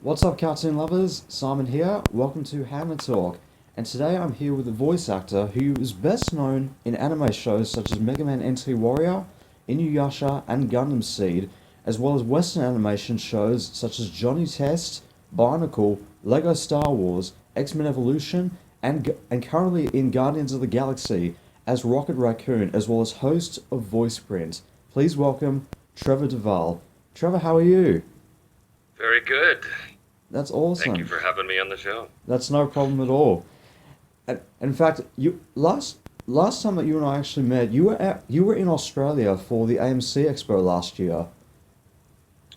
What's up, cartoon lovers? Simon here. Welcome to HannaTalk. And today I'm here with a voice actor who is best known in anime shows such as Megaman NT Warrior, Inuyasha, and Gundam Seed, as well as Western animation shows such as Johnny Test, Barnacle, Lego Star Wars, X-Men Evolution, and currently in Guardians of the Galaxy as Rocket Raccoon, as well as host of Voice Print. Please welcome Trevor Devall. Trevor, how are you? Very good. That's Thank you awesome. for having me on the show. That's no problem at all. And in fact, you last time that you and I actually met, you were in Australia for the AMC Expo last year.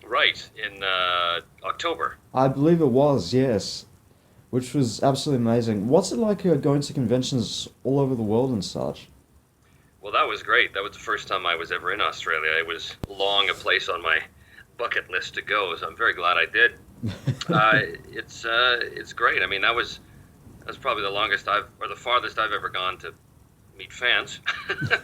Right, in October. I believe it was, yes, which was absolutely amazing. What's it like going to conventions all over the world and such? Well, that was great. That was the first time I was ever in Australia. It was long a place on my bucket list to go, so I'm very glad I did. It's great. I mean, that's probably the longest or the farthest I've ever gone to meet fans.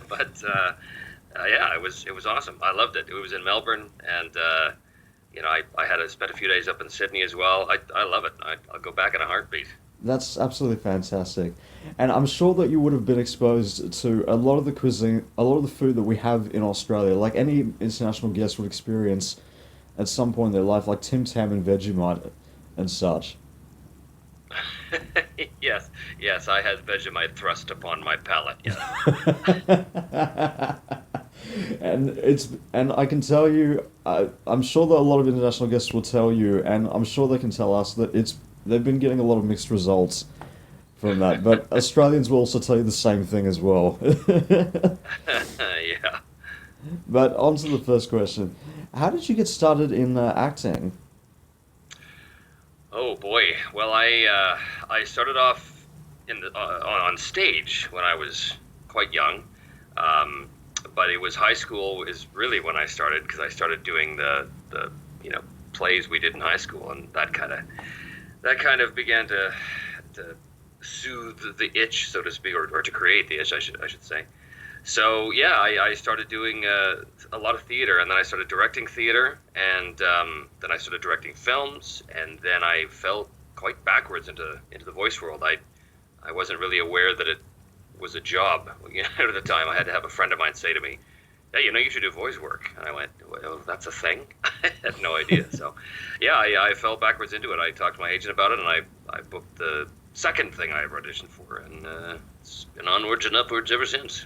But yeah, it was awesome. I loved it. It was in Melbourne, and I had spent a few days up in Sydney as well. I love it. I'll go back in a heartbeat. That's absolutely fantastic. And I'm sure that you would have been exposed to a lot of the cuisine, a lot of the food that we have in Australia, like any international guest would experience at some point in their life, like Tim Tam and Vegemite and such. Yes, yes, I had Vegemite thrust upon my palate. Yes. And I can tell you, I'm sure that a lot of international guests will tell you, and I'm sure they can tell us that they've been getting a lot of mixed results from that. But Australians will also tell you the same thing as well. Yeah. But on to the first question. How did you get started in acting? Oh boy. Well, I started off on stage when I was quite young, um, but it was high school is really when I started because I started doing the plays we did in high school, and that kind of began to soothe the itch, so to speak, or to create the itch, I should say. So yeah, I started doing a lot of theater, and then I started directing theater, and then I started directing films, and then I fell quite backwards into the voice world. I wasn't really aware that it was a job. At the time, I had to have a friend of mine say to me, "Hey, you should do voice work." And I went, "Well, that's a thing." I had no idea. So yeah, I fell backwards into it. I talked to my agent about it, and I booked the second thing I ever auditioned for, and it's been onwards and upwards ever since.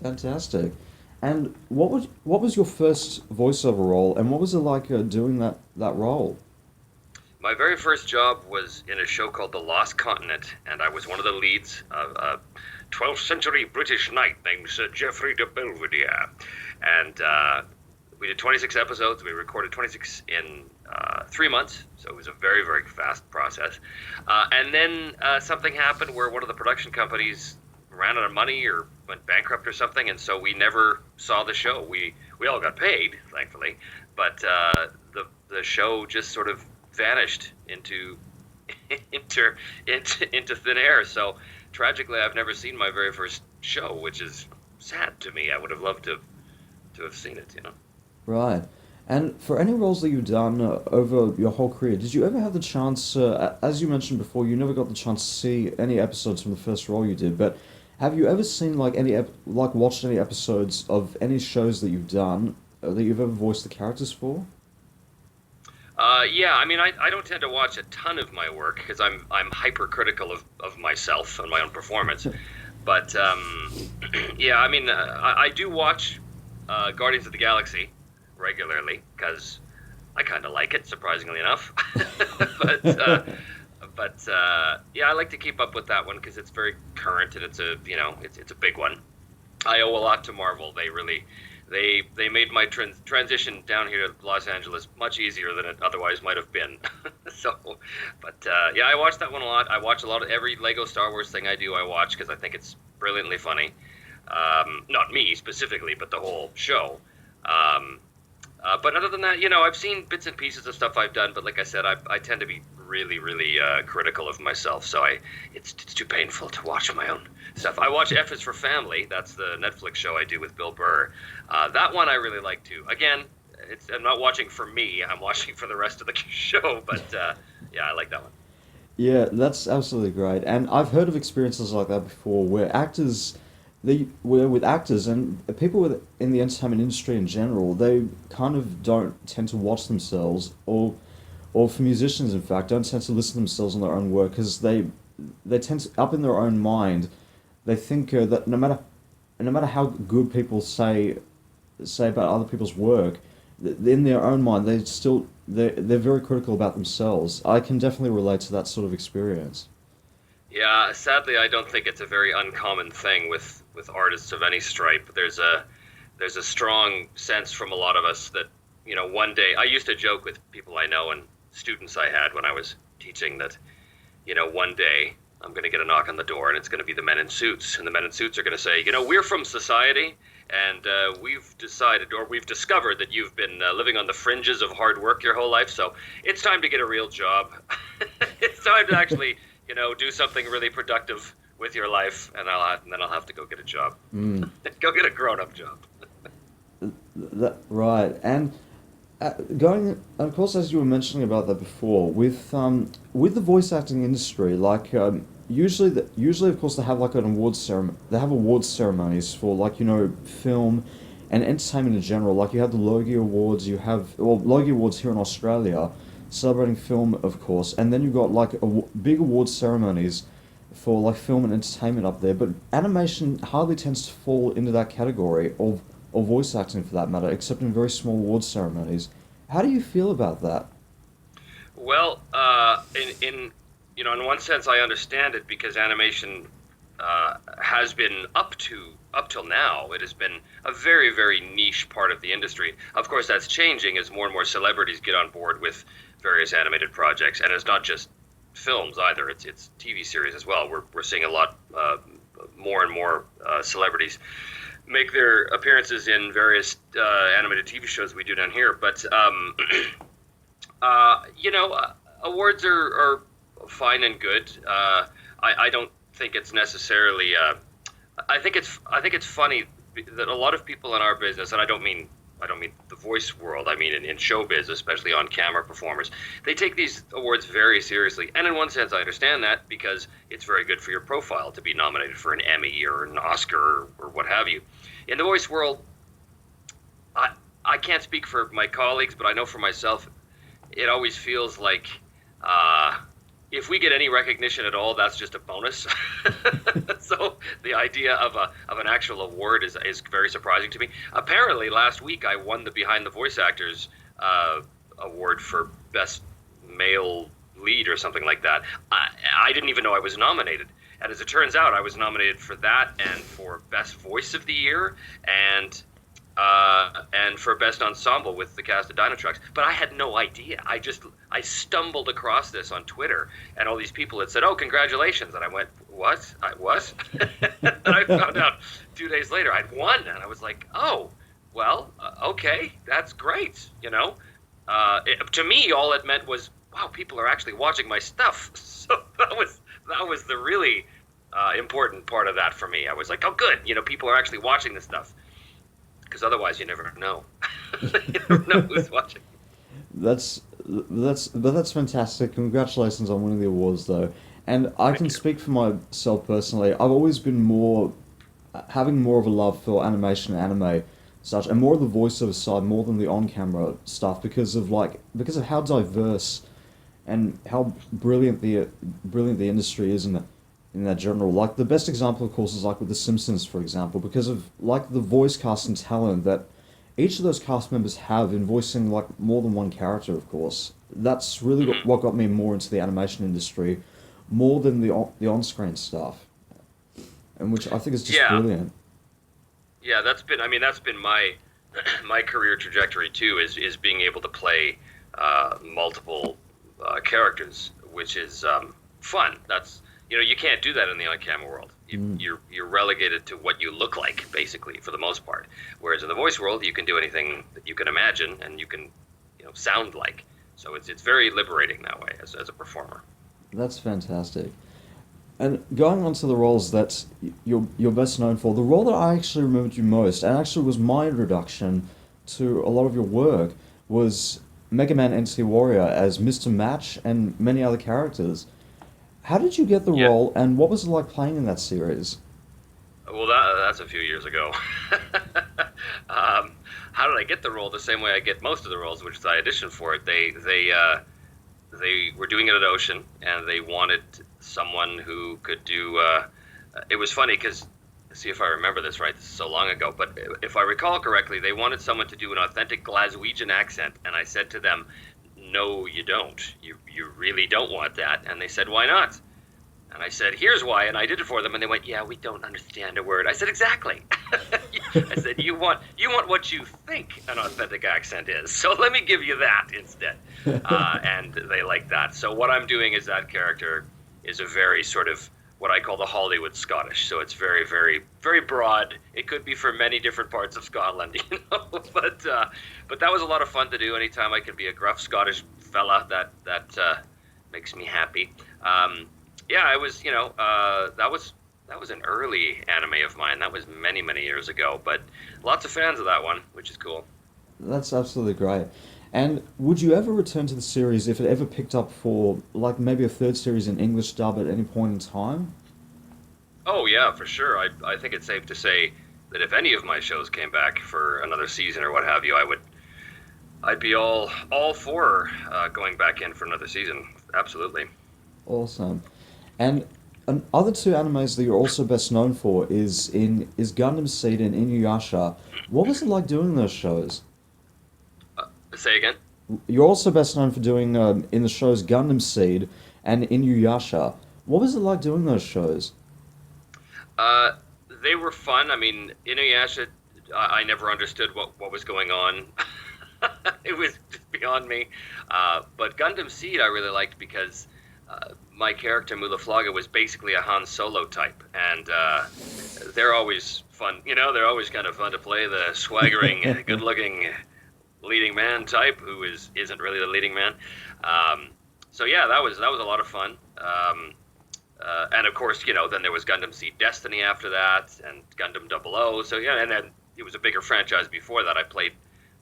Fantastic. And what was your first voiceover role, and what was it like doing that role? My very first job was in a show called The Lost Continent, and I was one of the leads of a 12th century British knight named Sir Geoffrey de Belvedere. And we did 26 episodes. We recorded 26 in 3 months, so it was a very, very fast process. And then something happened where one of the production companies ran out of money or went bankrupt or something, and so we never saw the show. We all got paid, thankfully, but the show just sort of vanished into thin air. So tragically, I've never seen my very first show, which is sad to me. I would have loved to have seen it. Right. And for any roles that you've done over your whole career, did you ever have the chance, as you mentioned before, you never got the chance to see any episodes from the first role you did, but have you ever seen like watched any episodes of any shows that you've done that you've ever voiced the characters for? Yeah, I mean, I don't tend to watch a ton of my work because I'm hypercritical of myself and my own performance. But yeah, I mean, I do watch Guardians of the Galaxy regularly because I kind of like it, surprisingly enough. but yeah, I like to keep up with that one because it's very current and it's a big one. I owe a lot to Marvel. They made my transition down here to Los Angeles much easier than it otherwise might have been. So, but yeah, I watch that one a lot. I watch a lot of every Lego Star Wars thing I do. I watch because I think it's brilliantly funny. Not me specifically, but the whole show. But other than that, I've seen bits and pieces of stuff I've done. But like I said, I tend to be really, really critical of myself. So it's too painful to watch my own stuff. I watch F is for Family. That's the Netflix show I do with Bill Burr. That one I really like too. Again, I'm not watching for me. I'm watching for the rest of the show. But yeah, I like that one. Yeah, that's absolutely great. And I've heard of experiences like that before where where with actors and people in the entertainment industry in general, they kind of don't tend to watch themselves, or for musicians, in fact, don't tend to listen to themselves on their own work because they tend to, up in their own mind, they think that no matter how good people say about other people's work, in their own mind, they're very critical about themselves. I can definitely relate to that sort of experience. Yeah, sadly, I don't think it's a very uncommon thing with artists of any stripe. There's a strong sense from a lot of us that one day I used to joke with people I know and students I had when I was teaching that one day I'm going to get a knock on the door and it's going to be the men in suits, and the men in suits are going to say, we're from society, and we've decided or we've discovered that you've been living on the fringes of hard work your whole life, so it's time to get a real job. It's time to actually do something really productive with your life, and then I'll have to go get a job. Mm. Go get a grown-up job. Right, and of course, as you were mentioning about that before, with the voice acting industry, like usually of course they have like an awards ceremony. They have awards ceremonies for like film and entertainment in general. Like you have the Logie Awards, Logie Awards here in Australia, celebrating film, of course, and then you've got like big awards ceremonies for like film and entertainment up there. But animation hardly tends to fall into that category of or voice acting for that matter, except in very small awards ceremonies. How do you feel about that? Well, in one sense, I understand it because animation has been up till now. It has been a very, very niche part of the industry. Of course, that's changing as more and more celebrities get on board with various animated projects, and it's not just films either. It's TV series as well. We're seeing a lot more and more celebrities make their appearances in various animated TV shows we do down here. But awards are fine and good. I don't think it's necessarily. I think it's funny that a lot of people in our business, and I don't mean the voice world. I mean in showbiz, especially on camera performers, they take these awards very seriously. And in one sense, I understand that because it's very good for your profile to be nominated for an Emmy or an Oscar or what have you. In the voice world, I can't speak for my colleagues, but I know for myself, it always feels like if we get any recognition at all, that's just a bonus. So the idea of an actual award is very surprising to me. Apparently, last week I won the Behind the Voice Actors award for Best Male Lead or something like that. I didn't even know I was nominated. And as it turns out, I was nominated for that and for Best Voice of the Year and for Best Ensemble with the cast of Dino Trucks. But I had no idea. I stumbled across this on Twitter, and all these people had said, "Oh, congratulations!" And I went, "What? I was?" And I found out 2 days later I'd won, and I was like, "Oh, well, okay, that's great." To me, all it meant was, "Wow, people are actually watching my stuff." So that was the really important part of that for me. I was like, "Oh, good, people are actually watching this stuff." Because otherwise, you never know. You never know who's watching. That's fantastic. Congratulations on winning the awards, though. And I can speak for myself personally. I've always been having more of a love for animation and anime, such, and more of the voiceover side more than the on-camera stuff because of how diverse and how brilliant the industry is in that general. Like the best example, of course, is like with The Simpsons, for example, because of like the voice cast and talent that each of those cast members have in voicing like more than one character. Of course, that's really what got me more into the animation industry, more than the on-screen stuff, and which I think is just brilliant. Yeah, that's been my my career trajectory too. Is being able to play multiple characters, which is fun. That's you can't do that in the on-camera world. You're relegated to what you look like, basically, for the most part. Whereas in the voice world, you can do anything that you can imagine, and you can, sound like. So it's very liberating that way as a performer. That's fantastic. And going on to the roles that you're best known for, the role that I actually remembered you most, and actually was my introduction to a lot of your work was Megaman NT Warrior as Mr. Match and many other characters. How did you get the Yeah. role, and what was it like playing in that series? Well, that's a few years ago. How did I get the role? The same way I get most of the roles, which is I auditioned for it. They were doing it at Ocean, and they wanted someone who could do. It was funny because, see if I remember this right. This is so long ago, but if I recall correctly, they wanted someone to do an authentic Glaswegian accent, and I said to them, "No, you don't. You really don't want that." And they said, "Why not?" And I said, "Here's why." And I did it for them, and they went, "Yeah, we don't understand a word." I said, "Exactly." I said, "You want what you think an authentic accent is. So let me give you that instead." And they like that. So what I'm doing is that character is a very sort of what I call the Hollywood Scottish. So it's very, very, very broad. It could be for many different parts of Scotland, you know. But that was a lot of fun to do. Anytime I can be a gruff Scottish fella, that makes me happy. Yeah, I was, that was an early anime of mine. That was many, many years ago, but lots of fans of that one, which is cool. That's absolutely great. And would you ever return to the series if it ever picked up for, like, maybe a third series in English dub at any point in time? Oh yeah, for sure. I think it's safe to say that if any of my shows came back for another season or what have you, I'd be all for going back in for another season. Absolutely. Awesome. And other two animes that you're also best known for is Gundam Seed and Inuyasha. What was it like doing those shows? Say again. You're also best known for doing in the shows Gundam Seed and Inuyasha. What was it like doing those shows? Uh, they were fun. I mean, Inuyasha, I never understood what was going on. It was just beyond me. But Gundam Seed I really liked because my character Mulaflaga was basically a Han Solo type, and they're always fun. You know, they're always kind of fun to play the swaggering, good-looking leading man type who isn't really the leading man. So yeah, that was a lot of fun. And of course, then there was Gundam Seed Destiny after that, and Gundam 00. So yeah, and then it was a bigger franchise before that. I played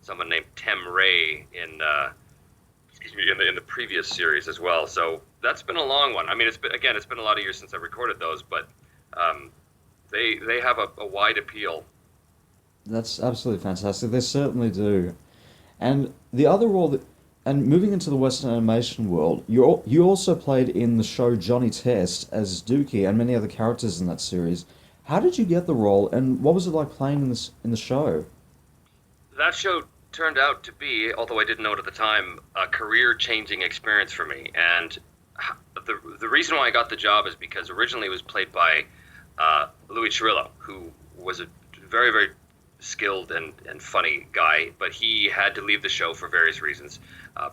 someone named Tem Ray in the previous series as well. So that's been a long one. I mean, it's been a lot of years since I recorded those, but they have a wide appeal. That's absolutely fantastic. They certainly do. And the other role that, and moving into the Western animation world, you also played in the show Johnny Test as Dookie and many other characters in that series. How did you get the role, and what was it like playing in the show? That show turned out to be, although I didn't know it at the time, a career-changing experience for me. And the reason why I got the job is because originally it was played by Louis Chirillo, who was a very, very skilled and funny guy, but he had to leave the show for various reasons,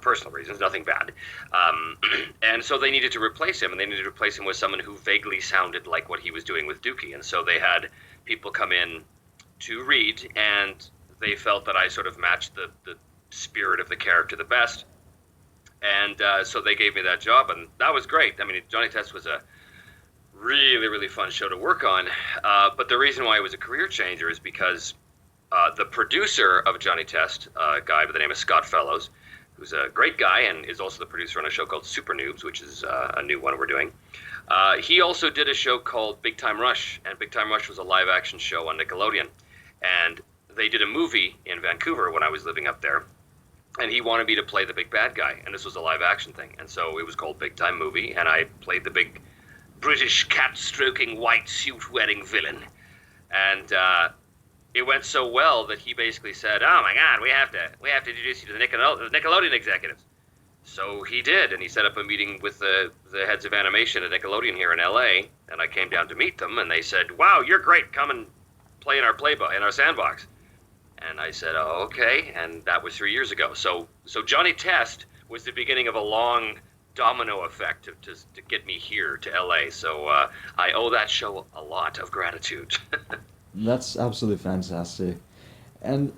personal reasons, nothing bad. And so they needed to replace him, and they needed to replace him with someone who vaguely sounded like what he was doing with Dookie. And so they had people come in to read, and they felt that I sort of matched the spirit of the character the best. And so they gave me that job, and that was great. I mean, Johnny Test was a really, really fun show to work on. But the reason why it was a career changer is because the producer of Johnny Test, a guy by the name of Scott Fellows, who's a great guy and is also the producer on a show called Super Noobs, which is a new one we're doing. He also did a show called Big Time Rush, and Big Time Rush was a live-action show on Nickelodeon. And they did a movie in Vancouver when I was living up there, and he wanted me to play the big bad guy, and this was a live-action thing. And so it was called Big Time Movie, and I played the big British cat-stroking, white suit-wearing villain. And it went so well that he basically said, "Oh my God, we have to introduce you to the Nickelodeon executives." So he did, and he set up a meeting with the heads of animation at Nickelodeon here in LA, and I came down to meet them, and they said, "Wow, you're great. Come and play in our sandbox." And I said, "Oh, okay," and that was 3 years ago. So Johnny Test was the beginning of a long domino effect to get me here to LA. So I owe that show a lot of gratitude. That's absolutely fantastic. And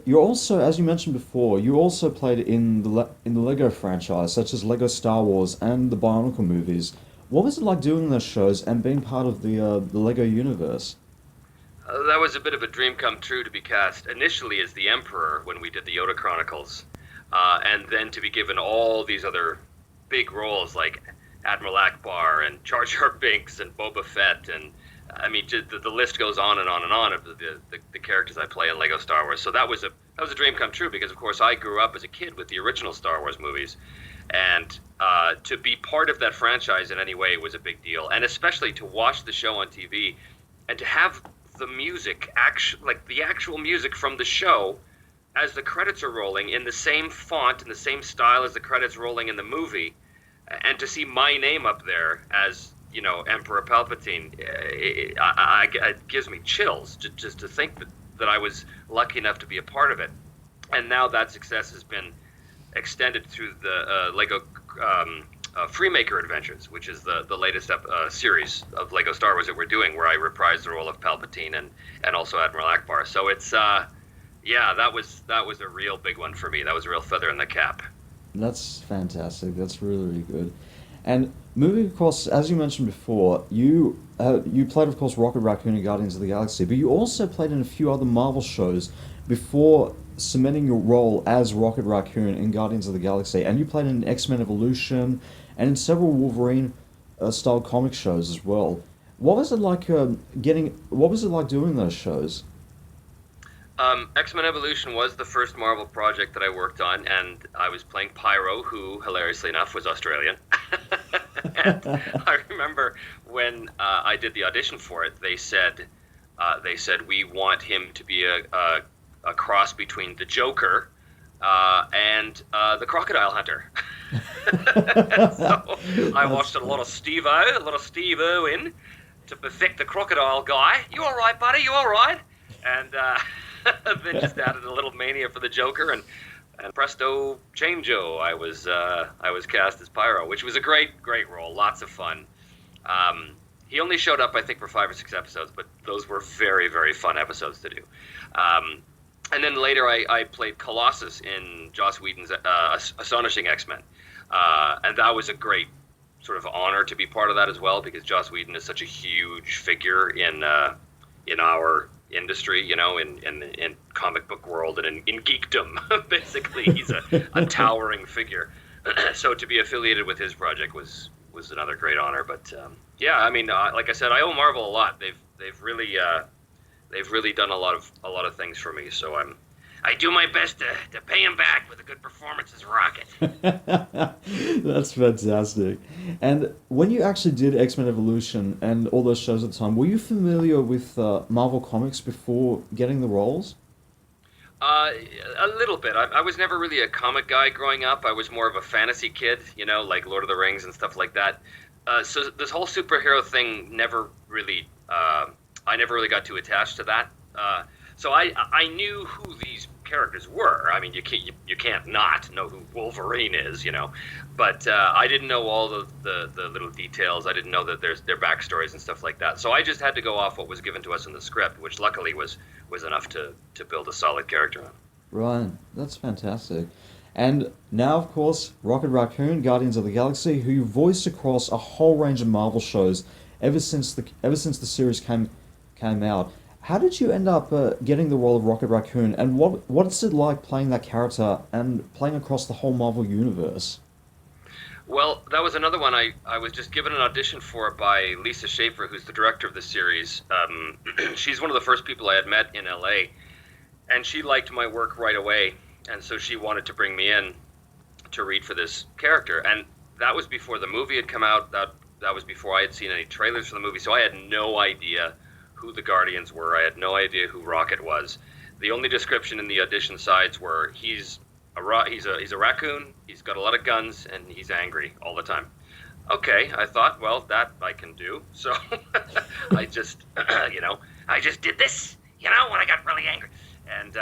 you're also, as you mentioned before, you also played in the Lego franchise, such as Lego Star Wars and the Bionicle movies. What was it like doing those shows and being part of the Lego universe? That was a bit of a dream come true to be cast initially as the Emperor when we did the Yoda Chronicles, and then to be given all these other big roles like Admiral Akbar and Jar Jar Binks and Boba Fett, and I mean the list goes on and on and on of the characters I play in Lego Star Wars. So that was a dream come true because of course I grew up as a kid with the original Star Wars movies, and to be part of that franchise in any way was a big deal, and especially to watch the show on TV and to have the music, like the actual music from the show, as the credits are rolling in the same font and the same style as the credits rolling in the movie, and to see my name up there as Emperor Palpatine, it gives me chills just to think that I was lucky enough to be a part of it, and now that success has been extended through the Lego Freemaker Adventures, which is the latest series of Lego Star Wars that we're doing, where I reprise the role of Palpatine and also Admiral Akbar. So it's that was a real big one for me. That was a real feather in the cap. That's fantastic. That's really, really good. And moving across, as you mentioned before, you played, of course, Rocket Raccoon in Guardians of the Galaxy, but you also played in a few other Marvel shows before cementing your role as Rocket Raccoon in Guardians of the Galaxy. And you played in X-Men Evolution and in several Wolverine-style comic shows as well. What was it like doing those shows? X-Men Evolution was the first Marvel project that I worked on, and I was playing Pyro, who, hilariously enough, was Australian. And I remember when I did the audition for it, they said we want him to be a cross between the Joker and the Crocodile Hunter. So I watched a lot of Steve Irwin to perfect the crocodile guy. You all right, buddy? You all right? And then just added a little mania for the Joker, and presto changeo, I was cast as Pyro, which was a great role, lots of fun. He only showed up, I think, for 5 or 6 episodes, but those were very, very fun episodes to do. And then later I played Colossus in Joss Whedon's Astonishing X-Men, and that was a great sort of honor to be part of that as well, because Joss Whedon is such a huge figure in our industry, in comic book world and in geekdom. Basically, he's a towering figure. So to be affiliated with his project was another great honor. But yeah, I mean, like I said, I owe Marvel a lot. They've really done a lot of things for me. So I do my best to pay him back with a good performance as Rocket. That's fantastic. And when you actually did X-Men Evolution and all those shows at the time, were you familiar with Marvel Comics before getting the roles? A little bit. I was never really a comic guy growing up. I was more of a fantasy kid, like Lord of the Rings and stuff like that. So this whole superhero thing never really, I never really got too attached to that. So I knew who these characters were. I mean, you can't not know who Wolverine is, But I didn't know all the little details. I didn't know that there's their backstories and stuff like that. So I just had to go off what was given to us in the script, which luckily was enough to build a solid character on. Right, that's fantastic. And now, of course, Rocket Raccoon, Guardians of the Galaxy, who you voiced across a whole range of Marvel shows ever since the series came out. How did you end up getting the role of Rocket Raccoon, and what's it like playing that character and playing across the whole Marvel universe? Well, that was another one I was just given an audition for by Lisa Schaefer, who's the director of the series. She's one of the first people I had met in LA, and she liked my work right away, and so she wanted to bring me in to read for this character. And that was before the movie had come out. That was before I had seen any trailers for the movie, so I had no idea who the Guardians were. I had no idea who Rocket was. The only description in the audition sides were he's a raccoon, he's got a lot of guns, and he's angry all the time. Okay, I thought, well, that I can do. So I just, I just did this, when I got really angry. And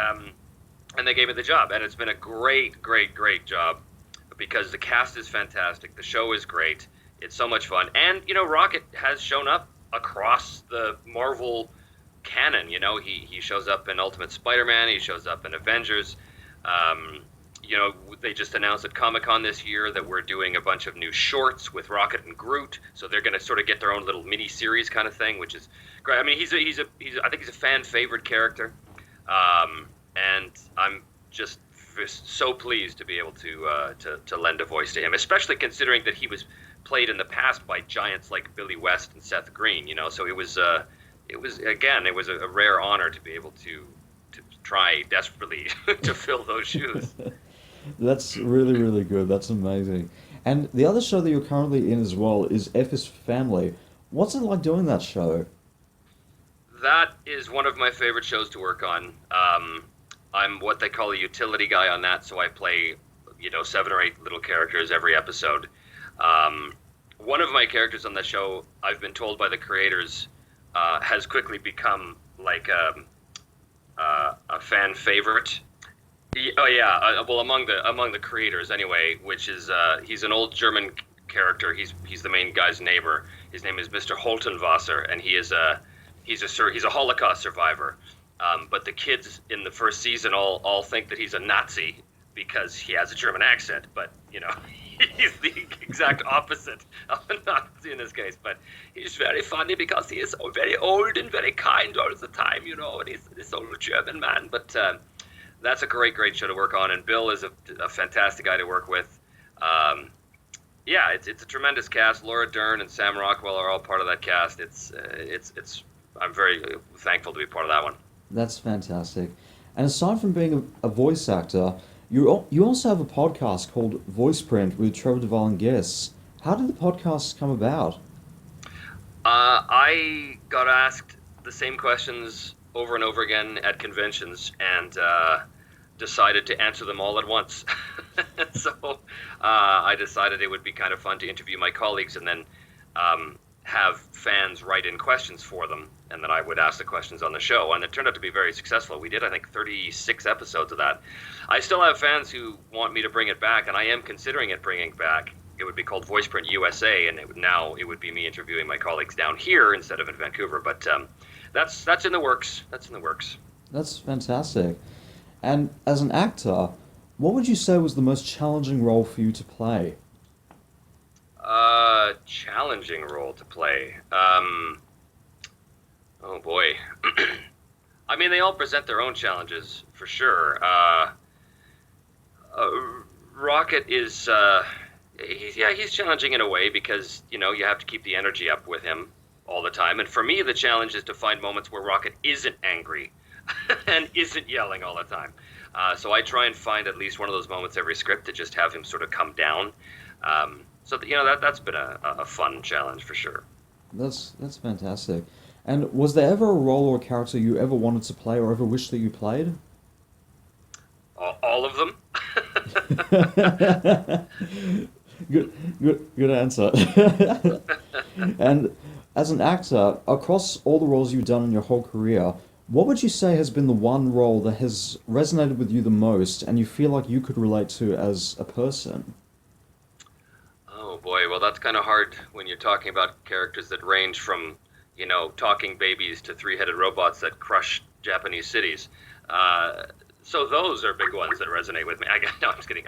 they gave me the job. And it's been a great job because the cast is fantastic. The show is great. It's so much fun. And, Rocket has shown up across the Marvel canon. He shows up in Ultimate Spider-Man. He shows up in Avengers. they just announced at Comic-Con this year that we're doing a bunch of new shorts with Rocket and Groot, so they're going to sort of get their own little mini-series kind of thing, which is great. I mean, I think he's a fan-favorite character, and I'm just so pleased to be able to lend a voice to him, especially considering that he was played in the past by giants like Billy West and Seth Green, so it was a rare honor to be able to try desperately to fill those shoes. That's really, really good. That's amazing. And the other show that you're currently in as well is F is Family. What's it like doing that show? That is one of my favorite shows to work on. I'm what they call a utility guy on that, so I play, 7 or 8 little characters every episode. One of my characters on the show, I've been told by the creators, has quickly become like a fan favorite. Well, among the creators anyway, which is he's an old German character. He's the main guy's neighbor. His name is Mr. Holtenwasser, and he's a Holocaust survivor. But the kids in the first season all think that he's a Nazi because he has a German accent. But he's the exact opposite of a Nazi in this case. But he's very funny because he is very old and very kind all the time, and he's this old German man. But that's a great show to work on, and Bill is a fantastic guy to work with. It's a tremendous cast. Laura Dern and Sam Rockwell are all part of that cast. I'm very thankful to be part of that one. That's fantastic. And aside from being a voice actor, you also have a podcast called Voice Print with Trevor Devall and guests. How did the podcast come about? I got asked the same questions over and over again at conventions, and decided to answer them all at once. So I decided it would be kind of fun to interview my colleagues and then have fans write in questions for them, and then I would ask the questions on the show, and it turned out to be very successful. We did, I think, 36 episodes of that. I still have fans who want me to bring it back, and I am considering bringing it back. It would be called Voice Print USA, and it would be me interviewing my colleagues down here instead of in Vancouver. But that's in the works. That's fantastic. And as an actor, what would you say was the most challenging role for you to play? Challenging role to play. Oh boy. I mean, they all present their own challenges for sure. Rocket is, he's challenging in a way because, you have to keep the energy up with him all the time. And for me, the challenge is to find moments where Rocket isn't angry and isn't yelling all the time. So I try and find at least one of those moments every script to just have him sort of come down. That's been a fun challenge for sure. That's fantastic. And was there ever a role or a character you ever wanted to play or ever wished that you played? All of them. Good answer. And as an actor, across all the roles you've done in your whole career, what would you say has been the one role that has resonated with you the most and you feel like you could relate to as a person? Oh boy, well that's kind of hard when you're talking about characters that range from, talking babies to three-headed robots that crush Japanese cities. So those are big ones that resonate with me. No, I'm just kidding.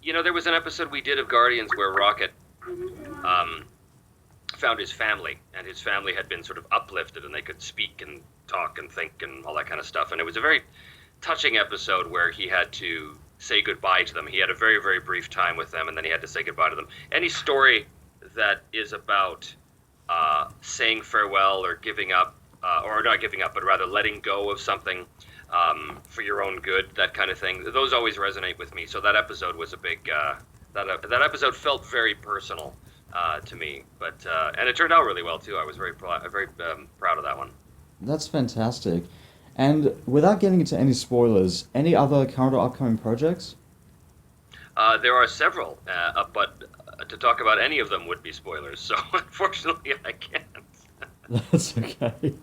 There was an episode we did of Guardians where Rocket found his family, and his family had been sort of uplifted, and they could speak and talk and think and all that kind of stuff. And it was a very touching episode where he had to say goodbye to them. He had a very, very brief time with them, and then he had to say goodbye to them. Any story that is about saying farewell or giving up, or not giving up, but rather letting go of something for your own good, that kind of thing, those always resonate with me. So that episode was a big, that episode felt very personal to me, but and it turned out really well too. I was very proud of that one. That's fantastic. And without getting into any spoilers, any other current or upcoming projects? There are several, but to talk about any of them would be spoilers, so unfortunately I can't. That's okay.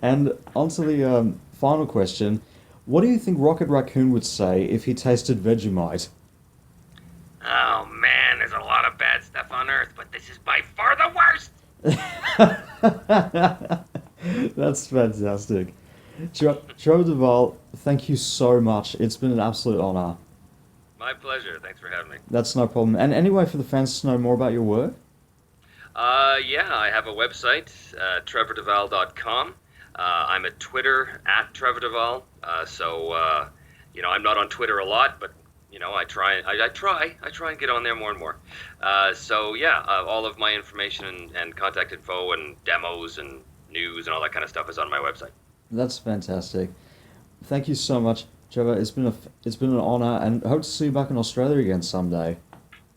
And on to the final question. What do you think Rocket Raccoon would say if he tasted Vegemite? Oh man, there's a lot of bad stuff on Earth, but this is by far the worst! That's fantastic. Trevor Devall, thank you so much. It's been an absolute honor. My pleasure. Thanks for having me. That's no problem. And anyway, for the fans to know more about your work? Yeah, I have a website, trevordevall.com. I'm at Twitter at Trevor Devall. I'm not on Twitter a lot, but I try and get on there more and more. All of my information and contact info and demos and news and all that kind of stuff is on my website. That's fantastic. Thank you so much, Trevor. It's been an honor, and hope to see you back in Australia again someday.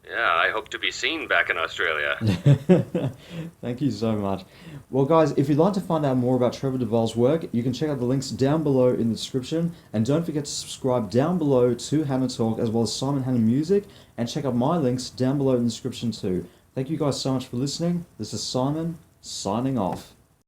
Yeah, I hope to be seen back in Australia. Thank you so much. Well, guys, if you'd like to find out more about Trevor Devall's work, you can check out the links down below in the description. And don't forget to subscribe down below to HannaTalk as well as Simon Hanna Music. And check out my links down below in the description too. Thank you guys so much for listening. This is Simon, signing off.